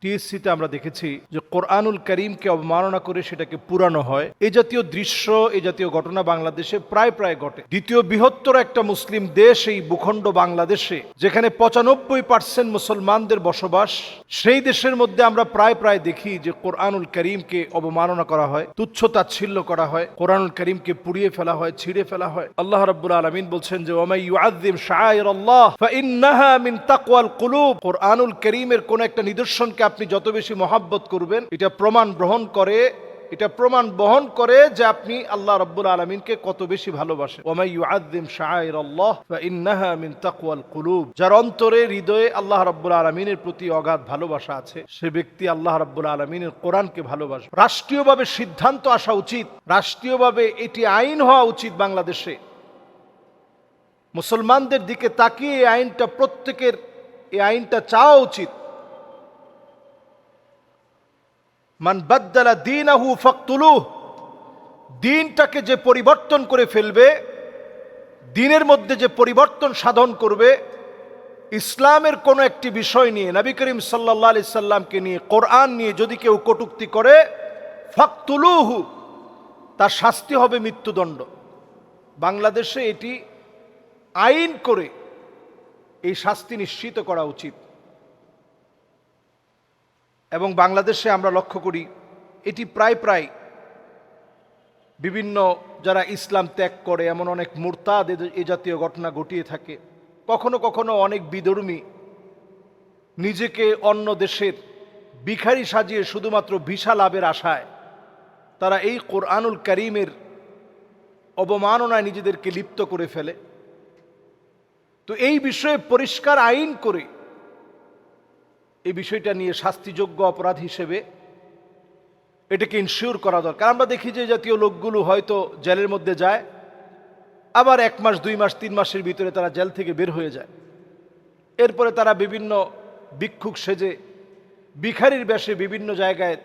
টিএসসিতে আমরা দেখেছি যে কোরআনুল করিমকে অবমাননা করে সেটাকে পুরানো হয়। এই জাতীয় দৃশ্য, এই জাতীয় ঘটনা বাংলাদেশে প্রায় ঘটে। দ্বিতীয় বৃহত্তর একটা মুসলিম দেশ এই ভূখণ্ড বাংলাদেশে, যেখানে 95% মুসলমানদের বসবাস, সেই দেশের মধ্যে আমরা প্রায় দেখি যে কোরআনুল করিমকে অবমাননা করা হয়, তুচ্ছ তাচ্ছিল্য করা হয়, কোরআনুল করিমকে পুড়িয়ে ফেলা হয়, ছিঁড়ে ফেলা হয়। আল্লাহ রাব্বুল আলামিন বলছেন যে ওয়ামাই ইউআযযিম শাআইরাল্লাহ ফাইন্নাহা মিন তাকওয়াল কুলুব। কোরআনুল করিমের কোন একটা নিদর্শনকে আপনি যত বেশি মহব্বত করবেন, এটা প্রমাণ বহন করে যে আপনি আল্লাহ রাব্বুল আলামিনকে কত বেশি ভালোবাসেন। ওয়া মান ইউআযযিম শাআইরাল্লাহ ফাইন্নাহা মিন তাকওয়াল কুলুব। যার অন্তরে, হৃদয়ে আল্লাহ রাব্বুল আলামিনের প্রতি অগাধ ভালোবাসা আছে, সে ব্যক্তি আল্লাহ রাব্বুল আলামিনের কোরআনকে ভালোবাসে। রাষ্ট্রীয়ভাবে সিদ্ধান্ত আসা উচিত, রাষ্ট্রীয়ভাবে এটি আইন হওয়া উচিত বাংলাদেশে। মুসলমানদের দিকে তাকিয়ে এই আইনটা, প্রত্যেকের এই আইনটা চাওয়া উচিত। মান বাদ্দালা দীনাহু ফাকতুলুহ। দিনটাকে যে পরিবর্তন করে ফেলবে, দিনের মধ্যে যে পরিবর্তন সাধন করবে, ইসলামের কোনো একটি বিষয় নিয়ে, নবী করিম সাল্লাল্লাহু আলাইহি সাল্লামকে নিয়ে, কোরআন নিয়ে যদি কেউ কটূক্তি করে, ফাকতুলুহু, তার শাস্তি হবে মৃত্যুদণ্ড। বাংলাদেশে এটি আইন করে এই শাস্তি নিশ্চিত করা উচিত। এবং বাংলাদেশে আমরা লক্ষ্য করি এটি প্রায় বিভিন্ন যারা ইসলাম ত্যাগ করে এমন অনেক মুরতাদ এ জাতীয় ঘটনা ঘটিয়ে থাকে। কখনো অনেক বিধর্মী নিজেকে অন্য দেশের ভিখারি সাজিয়ে শুধুমাত্র ভিসা লাভের আশায় তারা এই কোরআনুল করিমের অবমাননায় নিজেদেরকে লিপ্ত করে ফেলে। তো এই বিষয়ে পরিষ্কার আইন করে এই বিষয়টা নিয়ে শাস্তিযোগ্য অপরাধ হিসেবে এটাকে ইনশিওর করা দরকার। আমরা দেখি যে জাতীয় লোকগুলো হয়তো জেলের মধ্যে যায়, আবার 1 মাস 2 মাস 3 মাসের ভিতরে তারা জেল থেকে বের হয়ে যায়। এরপরে তারা বিভিন্ন ভিক্ষুক সেজে, ভিখারির বেশে বিভিন্ন জায়গায়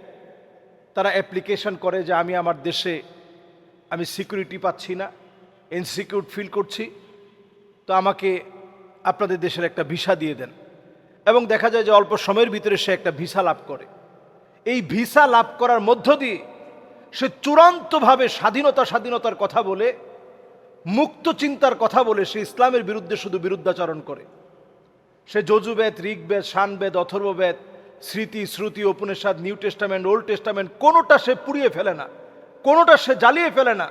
তারা অ্যাপ্লিকেশন করে যে আমি আমার দেশে আমি সিকিউরিটি পাচ্ছি না, ইনসিকিউর ফিল করছি, তো আমাকে আপনাদের দেশের একটা ভিসা দিয়ে দেন। এবং দেখা যায় যে অল্প সময়ের ভিতরে সে একটা ভিসা লাভ করে। এই ভিসা লাভ করার মধ্য দিয়ে সে চূড়ান্তভাবে স্বাধীনতার কথা বলে, মুক্ত চিন্তার কথা বলে সে ইসলামের বিরুদ্ধে শুধু বিরুদ্ধাচরণ করে। সে Yajurveda, Rigveda, Samaveda, Atharvaveda, Smriti, Shruti, Upanishad, New Testament, Old Testament কোনোটা সে পুড়িয়ে ফেলে না, কোনোটা সে জ্বালিয়ে ফেলে না।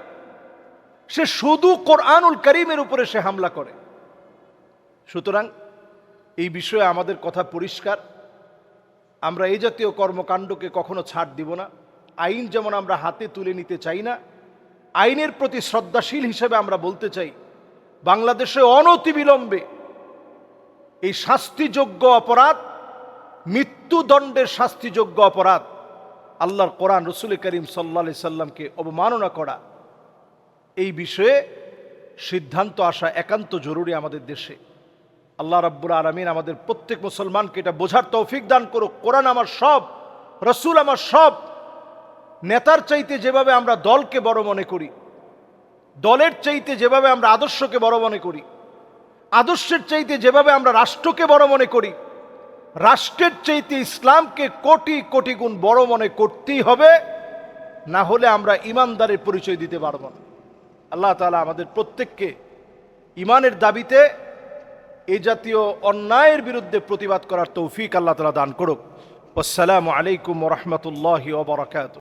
সে শুধু কোরআনুল করিমের উপরে সে হামলা করে। সুতরাং এই বিষয়ে আমাদের কথা পরিষ্কার, আমরা এই জাতীয় কর্মকাণ্ডকে কখনো ছাড় দিব না। আইন যেমন আমরা হাতে তুলে নিতে চাই না, আইনের প্রতি শ্রদ্ধাশীল হিসেবে আমরা বলতে চাই বাংলাদেশে অনতিবিলম্বে এই শাস্তিযোগ্য অপরাধ, মৃত্যুদণ্ডের শাস্তিযোগ্য অপরাধ, আল্লাহর কোরআন, রসুল করিম সাল্লাল্লাহু আলাইহি সাল্লামকে অবমাননা করা, এই বিষয়ে সিদ্ধান্ত আসা একান্ত জরুরি আমাদের দেশে। আল্লাহ রাব্বুল আলামিন আমাদের প্রত্যেক মুসলমানকে এটা বোঝার তৌফিক দান করুক। কোরআন আমার সব, রসুল আমার সব। নেতার চাইতে যেভাবে আমরা দলকে বড় মনে করি, দলের চাইতে যেভাবে আমরা আদর্শকে বড় মনে করি, আদর্শের চাইতে যেভাবে আমরা রাষ্ট্রকে বড় মনে করি, রাষ্ট্রের চাইতে ইসলামকে কোটি গুণ বড় মনে করতেই হবে, না হলে আমরা ইমানদারের পরিচয় দিতে পারব না। আল্লাহ তাআলা আমাদের প্রত্যেককে ইমানের দাবিতে এই জাতীয় অন্যায়ের বিরুদ্ধে প্রতিবাদ করার তৌফিক আল্লাহ তাআলা দান করুক। আসসালামু আলাইকুম ওয়া রাহমাতুল্লাহি ওয়া বারাকাতুহু।